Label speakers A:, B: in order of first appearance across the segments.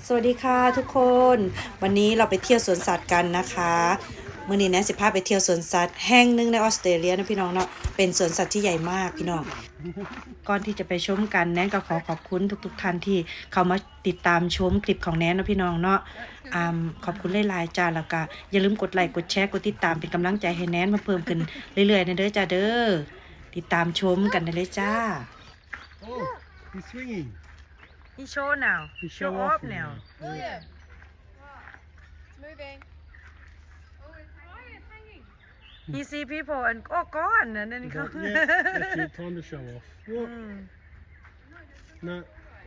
A: สวัสดีค่ะทุกคน วันนี้เราไปเที่ยวสวนสัตว์กันนะคะมื้อนี้นะสิพาไปเที่ยวสวนสัตว์แห่งหนึ่งในออสเตรเลียนะพี่น้องเนาะเป็นสวนสัตว์ที่ใหญ่มากพี่น้องก่อนที่จะไปชมกันแนนก็ขอขอบคุณทุกท่านที่เข้ามาติดตามชมคลิปของแนนนะพี่น้องเนาะขอบคุณหลายๆจ้าแล้วก็อย่าลืมกดไลค์กดแชร์กดติดตามเป็นกำลังใจให้แนนมาเพิ่มขึ้นเรื่อยๆนะเด้อจ้าเด้อติดตามชมกันได้เลยจ้า
B: Oh, he's swinging.
A: He show now.
B: He show off now.
C: William. It's moving. Oh, it's hanging.
A: He see people and gone and then he
B: But,
A: come.
B: yeah, that's it. Time to show off. What? No,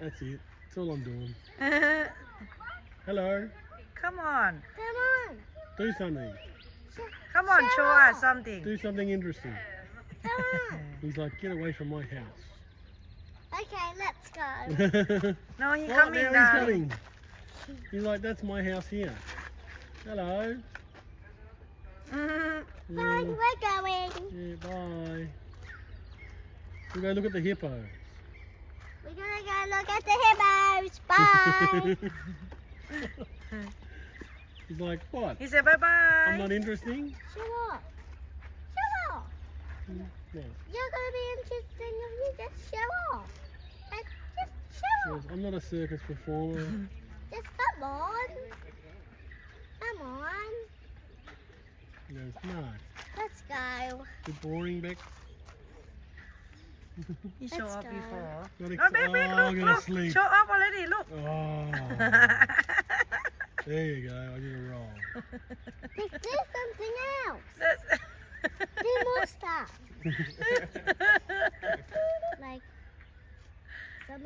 B: that's it. That's all I'm doing. Hello.
A: Come on.
C: Come on.
B: Do something.
A: Come on, show us something.
B: Do something interesting.
C: Come on.
B: He's like, get away from my house.
C: Okay, let's go.
A: No, he
B: Oh,
A: coming
B: now
A: now.
B: he's coming. He's like, that's my house here. Hello.
C: Fine, we're going.
B: Yeah, bye. We'll go look at the hippos.
C: We're gonna go look at the hippos. Bye.
B: He's like, what?
A: He said bye bye.
B: I'm not interesting?
C: Shut up. Shut up.
B: No.
C: You're gonna be interesting if you just show off. Just show
B: Yes,
C: off.
B: I'm not a circus performer.
C: Just come on. Come on.
B: He goes, no.
C: Let's go.
B: Too boring, Beck.
A: He show
C: Let's
A: up
C: go.
A: before.
B: Not
A: No,
B: ex-
A: baby,
B: oh, I'm
A: look,
B: gonna
A: look.
B: sleep.
A: Show up already, look.
B: Oh. There you go. I did a roll.
C: Let's do something else.
A: That's-
C: Do more stuff. Like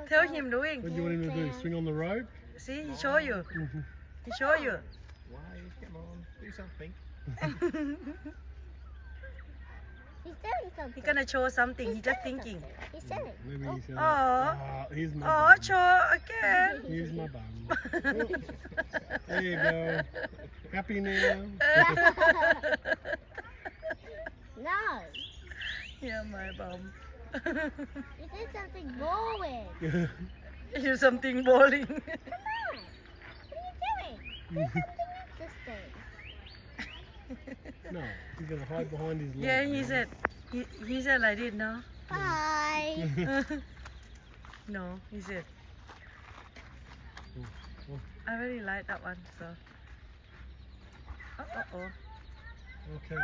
A: Tell him doing.
B: What do you want him to do? Swing on the rope?
A: See, he show you. He show you.
D: Why? Come on, do something.
C: He's doing something.
A: He gonna show something.
C: He's
A: He just
C: doing
A: thinking.
C: something. He's doing.
B: Maybe he's going
A: Oh.
B: here's my
A: Oh,
B: bum.
A: show again.
B: Here's my bum. Oh, there you go. Happy now?
C: No,
A: Yeah, my bum.
C: you did something boring.
A: You something boring.
C: Come on. What are you doing? Do something interesting.
B: No, he's going to hide behind his leg.
A: Yeah, he
B: now.
A: said. He said like this, no?
C: Bye.
A: No, he said.
B: Oh,
A: I really like that one, so. Oh.
B: okay.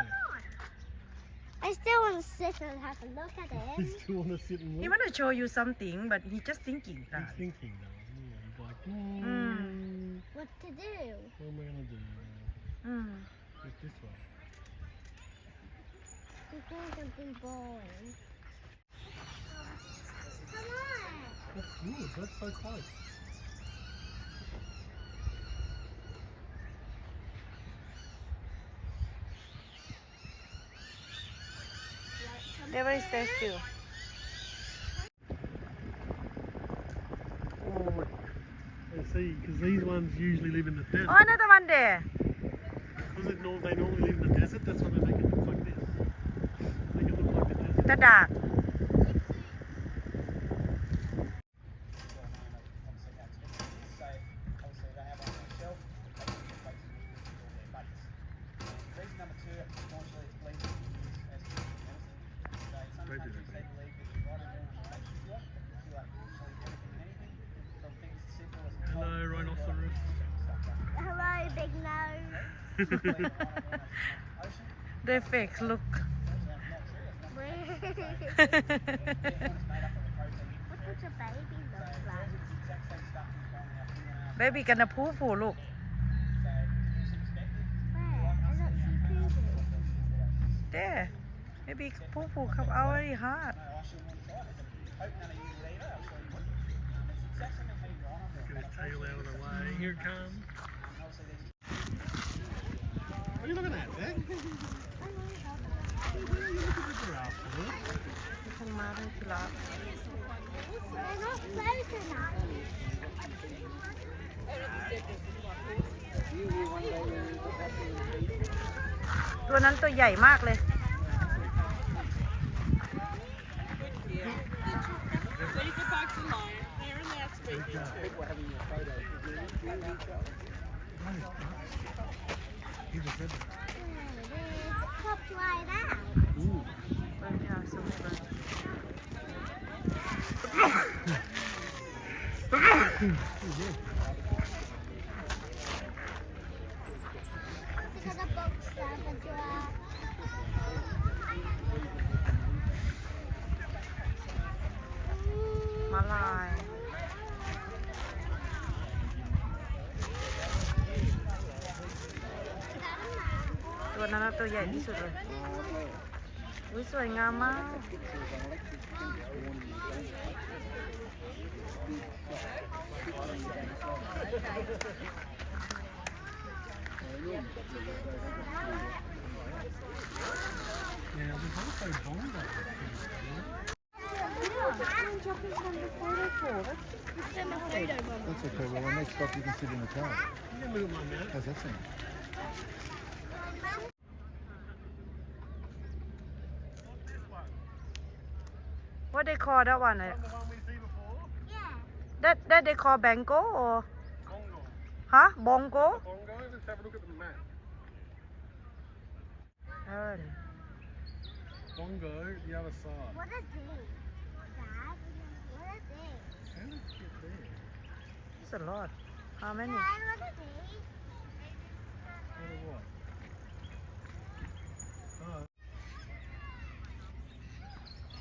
C: I still want to sit and have a look at
B: He
C: it.
B: still want to sit and
A: He
B: look?
A: want to show you something, but he just thinking
B: He's
A: that.
B: thinking though. Yeah, he's like,
C: What to do?
B: what am I going to do?
A: Mm.
B: Look this way.
C: He's doing something boring. Come on.
B: That's good. That's so close.
A: Never stay still. Oh,
B: And see, because these ones usually live in the desert.
A: another one there.
B: Because they normally live in the desert, that's why they make it look like this. Make it look like the desert.
A: The dark.
B: They do that. Hello, rhinoceros.
C: Hello, big nose.
A: They fake look.
C: What does a baby look like?
A: Baby gonna poo look.
C: Where? I don't see poopy.
A: There. Maybe poo come out very hard.
B: Get his tail out of the way. Here it comes. What are you looking at, Dad? What are you looking at the giraffe for?
A: They're not
C: They're not close enough.
A: ตัวนั้นตัวใหญ่มากเลย
E: So you go back to line. They're in that space.
C: Pop right out.
A: เป็นทางสมุทร
C: Because the box down the drawer.
A: มาลายตัวนั้นนะตัวใหญ่ที่สุดเลยอุ๊ยสวยงามมาก
B: Yeah, there's also bongo.
E: That's okay. Well, when next stop, you can sit in the car.
B: You can look at my mouth.
E: How's that sound?
A: What they call that one?
B: The one we see before?
C: Yeah.
A: That they call bango or
B: Bongo.
A: huh? Bongo?
B: Bongo, let's have a look at the map.
A: เออ
B: Bongo, the other side.
C: What is this? Dad? What is this?
B: How did you get there?
A: It's a lot. How many?
C: Dad, what is this?
B: What a what? Oh,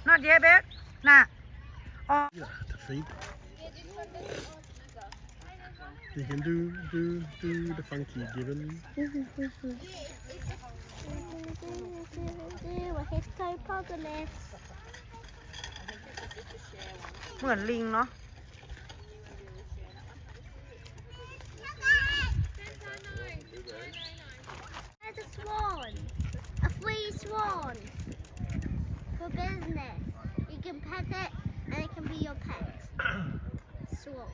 A: Not yet, babe. Nah. Oh.
B: you have to feed them. You can do the funky given.
C: What is hippopotamus?
A: เหมือนลิงเนาะ
C: There's a swan. A free swan. For business. You can pet it and it can be your pet. Swan.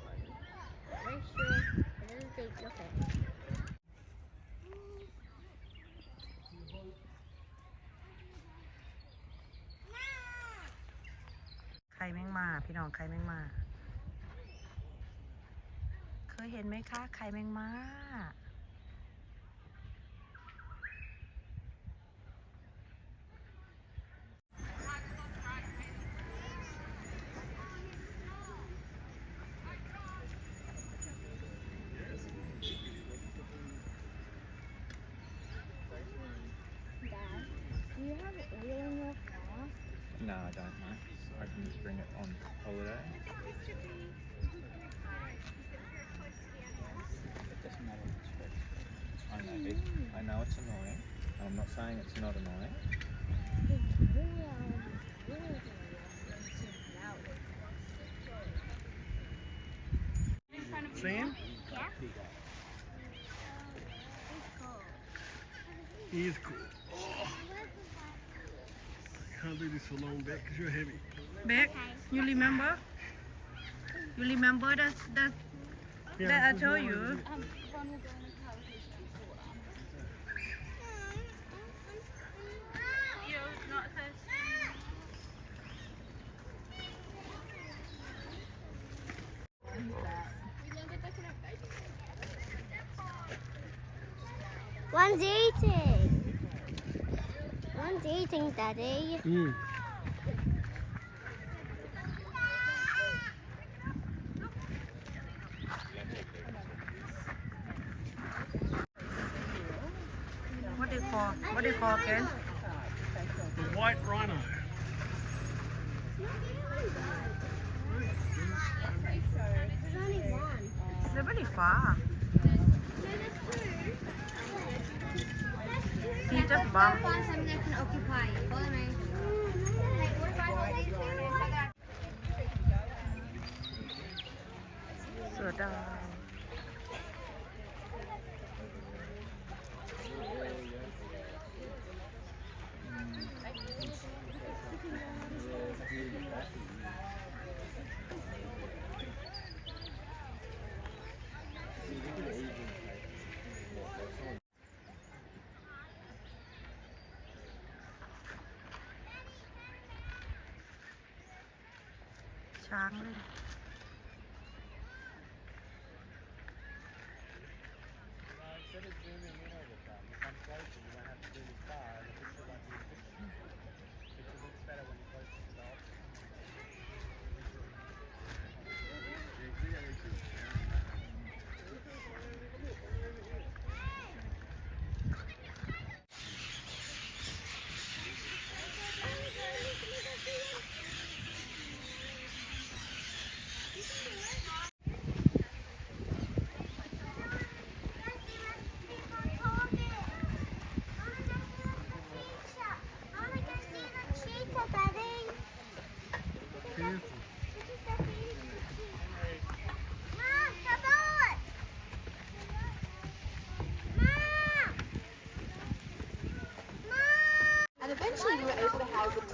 C: Very sure it doesn't think nothing.
A: ไข่แมงมาพี่น้องไข่แมงมาเคยเห็นไหมคะไข่แมงมา
C: Dad, do you have oil in your car?
D: No, I don't know. I can just bring it on holiday. It doesn't matter if it's red. I know, Vic. I know it's annoying. I'm not saying it's not annoying.
C: It's really
B: Sam?
C: Yeah?
B: He is cool. Oh, I can't do this for long back because you're heavy.
A: Beck you remember that that I told you
C: One's eating. One's eating, Daddy.
B: Mm.
A: what do you call again
B: The white rhino.
C: There's only one.
A: they're very far
C: No, there's two.
A: he just bump
C: Find something that can occupy you. Follow me. What if I hold these two?
A: เสือดาวช้างเลย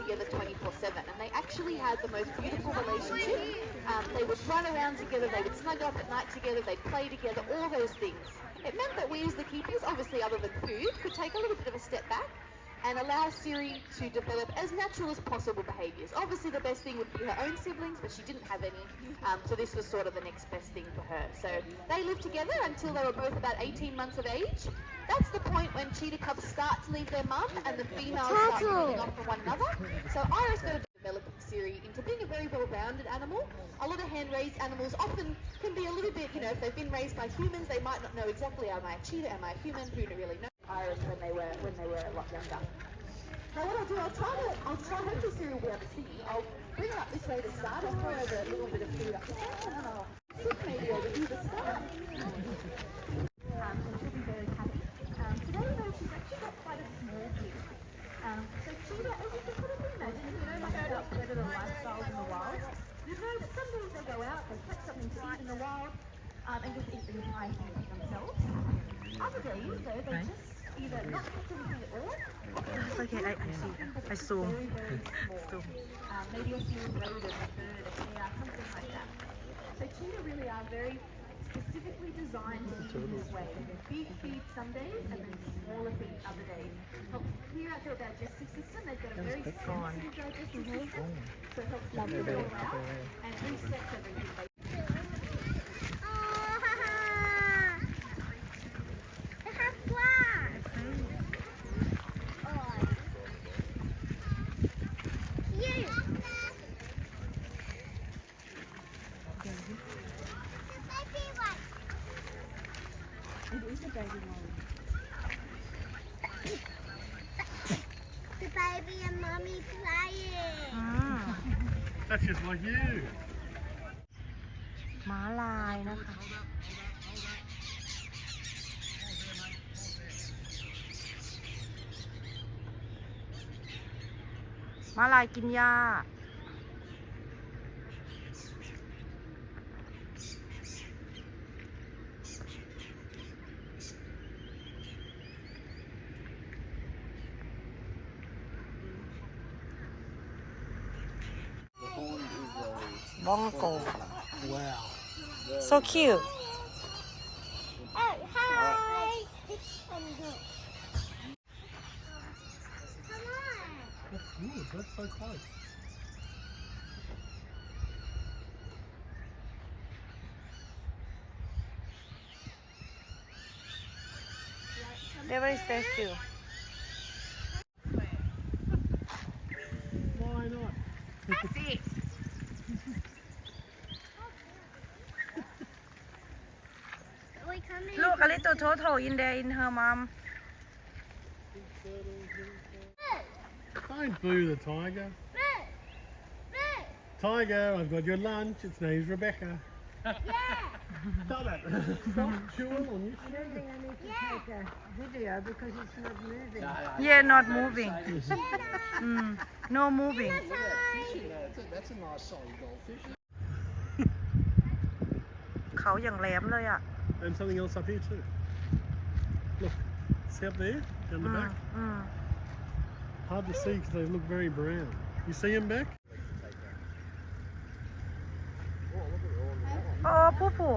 F: together 24/7, and they actually had the most beautiful relationship. They would run around together, they would snuggle up at night together, they'd play together, all those things. It meant that we as the keepers, obviously other than food, could take a little bit of a step back and allow Siri to develop as natural as possible behaviours. Obviously the best thing would be her own siblings, but she didn't have any, so this was sort of the next best thing for her. So they lived together until they were both about 18 months of age. That's the point when cheetah cubs start to leave their mum and the females start moving on from one another. So Iris got to develop Siri into being a very well-rounded animal. A lot of hand-raised animals often can be a little bit, you know, if they've been raised by humans, they might not know exactly, am I a cheetah, am I a human, who really knows Iris when they were a lot younger. Now what I'll do, I'll try hopefully Siri will be able to see me. I'll bring her up this way to start. I'll throw over a little bit of food up the start. Sit maybe over here to start. And she'll be very happy. Today though, she's actually got quite a small gig. So cheetah, as you can probably imagine, you know, like adult predator lifestyles in the wild, you know that sometimes they go out, they catch something to eat in the wild, and just eat the entire thing themselves. Other days though, they just either not catch anything at all.
A: Okay, I see. I zoom.
F: Very, very small. Maybe a few rodent, a bird, a hare, something like that. So cheetah really are very specifically designed to eat in this way. Big feed some days and then smaller feed other days. Helps clear out their digestive system. They've got a very sensitive digestive system, so it helps clear it all out and resets everything.
C: They have glass. Oh. Cute. Baby one.
A: It is a baby one.
C: The baby and mommy playing.
B: That's just like you.
A: ม้าลายนะคะ ม้าลายกินหญ้า Bongo.
B: Wow.
A: So cute.
C: Oh, hi. Come on.
B: That's good. That's so close.
A: They very stay still.
B: Why not?
C: We coming.
A: Look, a little turtle in there in her mom.
B: Don't boo the tiger. Tiger, I've got your lunch. Its name's Rebecca. Stop it. Stop chewing on you.
G: I don't think I need to take a video because it's not moving.
A: Yeah, not moving. No moving.
B: That's a nice solid goldfish.
A: เขาอย่างแหลมเลยอ่ะ
B: And something else up here too. Look, see up there, down the back? Hard to see because they look very brown. You see them back?
A: โอ้ผู้ผู้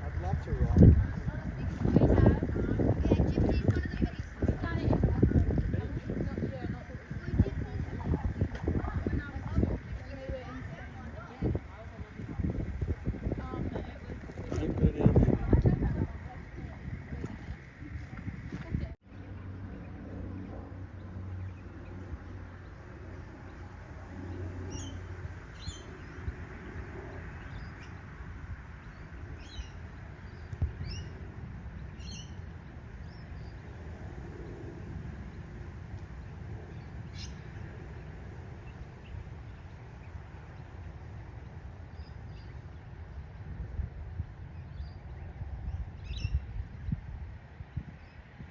E: I'd love to ride.
B: Go down there.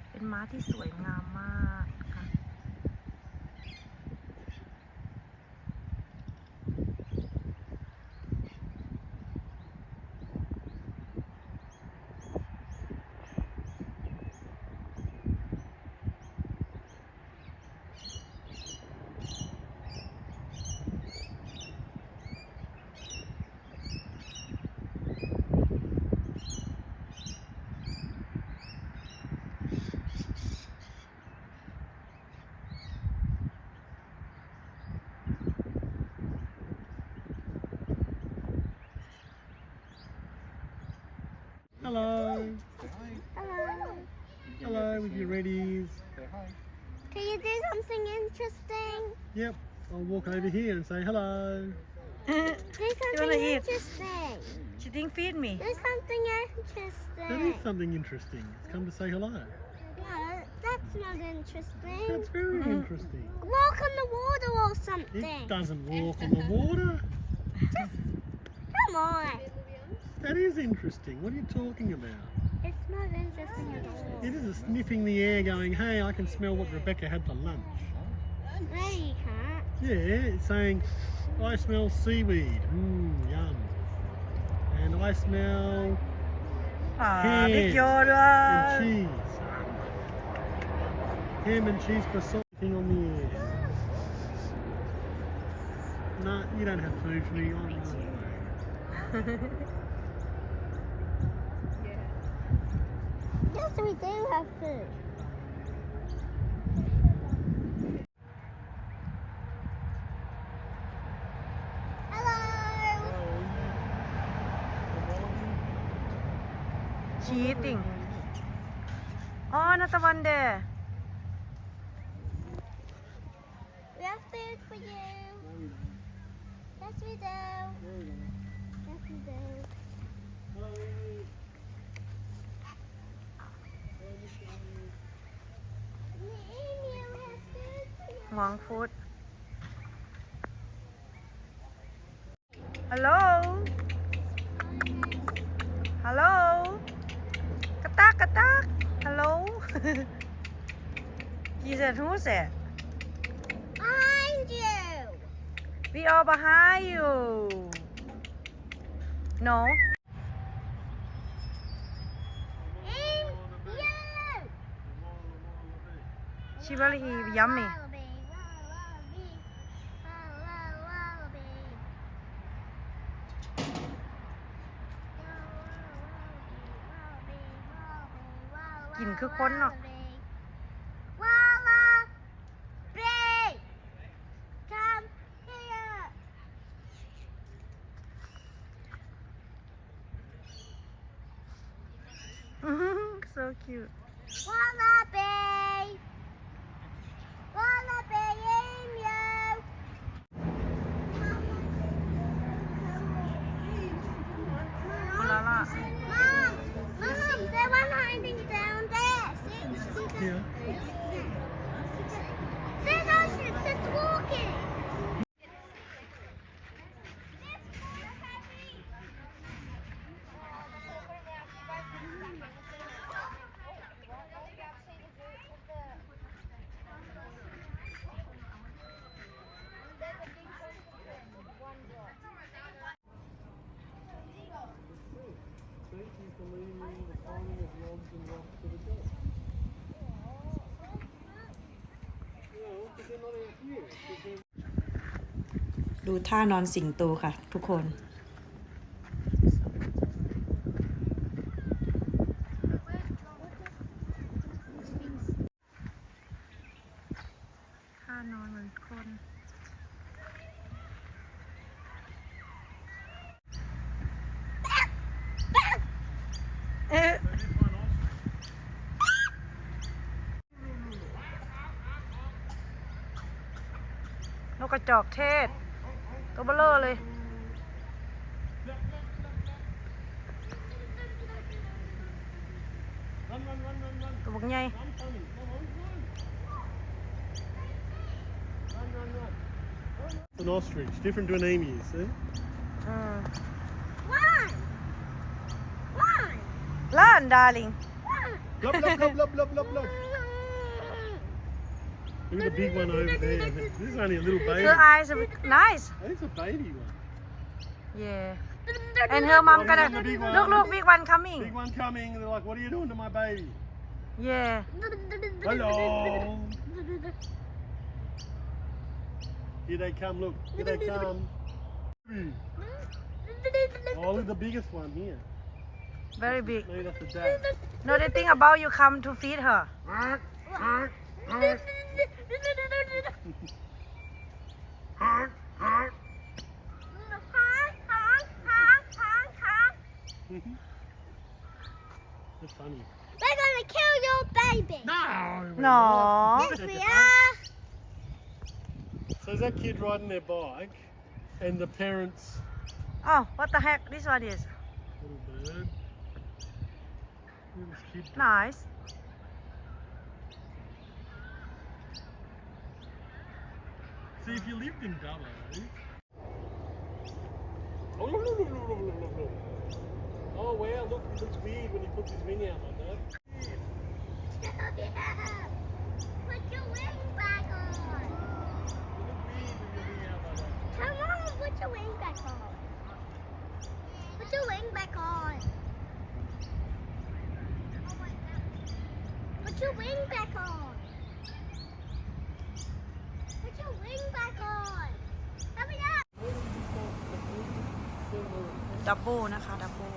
A: เป็นม้าที่สวยงามมากค่ะ
B: Look with your readies.
D: Say hi.
C: Can you do something interesting?
B: Yep, I'll walk over here and say hello.
C: Do something
A: wanna eat?
C: interesting.
A: She think feed me
C: Do something interesting.
B: That is something interesting. It's come to say hello.
C: No, that's not interesting.
B: That's very interesting.
C: Walk on the water or something.
B: It doesn't walk on the water.
C: Come on.
B: That is interesting. What are you talking about?
C: It's not interesting at all.
B: It is sniffing the air going, hey, I can smell what Rebecca had for lunch.
C: No, you can't.
B: Yeah, it's saying, I smell seaweed. Yum. And I smell
A: บิ๊กโยด้ว
B: and
A: ย
B: cheese. Ham and cheese croissant thing on the air. Nah, you don't have food for me. I'm on the way.
C: Yes, we do have food. Hello.
A: She eating อ๋อนาตะวันเด
C: We have food for you. Yes, we do. Yes, we do. Emu has food for you.
A: หวังฟูดฮัลโหลฮัลโหลกระตักกระตักฮัลโหล He said who said
C: Behind you.
A: we all behind you no
C: Emu.
A: she very yummy
C: Wallaby, wallaby, wallaby.
A: กินคือคนเนาะ
C: Wallaby, come here.
A: so cute
C: Wallaby, wallaby, emu.
A: คนละละ
C: Mom, there's one hiding down there. See that?
B: Here.
C: There's our ship that's walking.
B: Thank you for leading me in the finding of logs and rocks to the dock. Yeah, but they're not out here. Because they're
A: ดูท่านอนสิงโตค่ะทุกคนท่านอนเหมือนคนนกกระจอกเทศตัวเบลอเลย ตัวบักใหญ่
B: An ostrich, different to an emu, see?
C: One. One.
A: ล้านดาริง
B: Blub, blub, blub, blub, blub, blub, blub. Look at the big one over there. This is only a little baby.
A: her eyes are nice
B: That's a baby one.
A: yeah and her mom gonna look big one coming
B: Big one coming, and they're like, what are you doing to my baby?
A: yeah
B: Hello. Here they come, look. Here they come. Oh, look at the biggest one here.
A: very big
B: Maybe that's the dad.
A: no they think about you come to feed her
B: Ark, ark, ark. Ark, ark. That's funny.
C: We're gonna gonna kill your baby.
B: No.
A: No.
C: Yes, we are.
B: So is that kid riding their bike, and the parents?
A: Oh, what the heck this one is?
B: Little bird. Look at this kid.
A: Nice.
B: See, if you lived in Dubbo. Oh, look. Oh wow, look, it looks weird when he puts his wing out like that.
C: Put your wing back on.
B: You look weird with your wing out like that.
C: Come on, put your wing back on. Put your wing back on. Put your wing back on. Put your wing back on. Hurry up.
A: ดับเบิลนะคะดับเบิล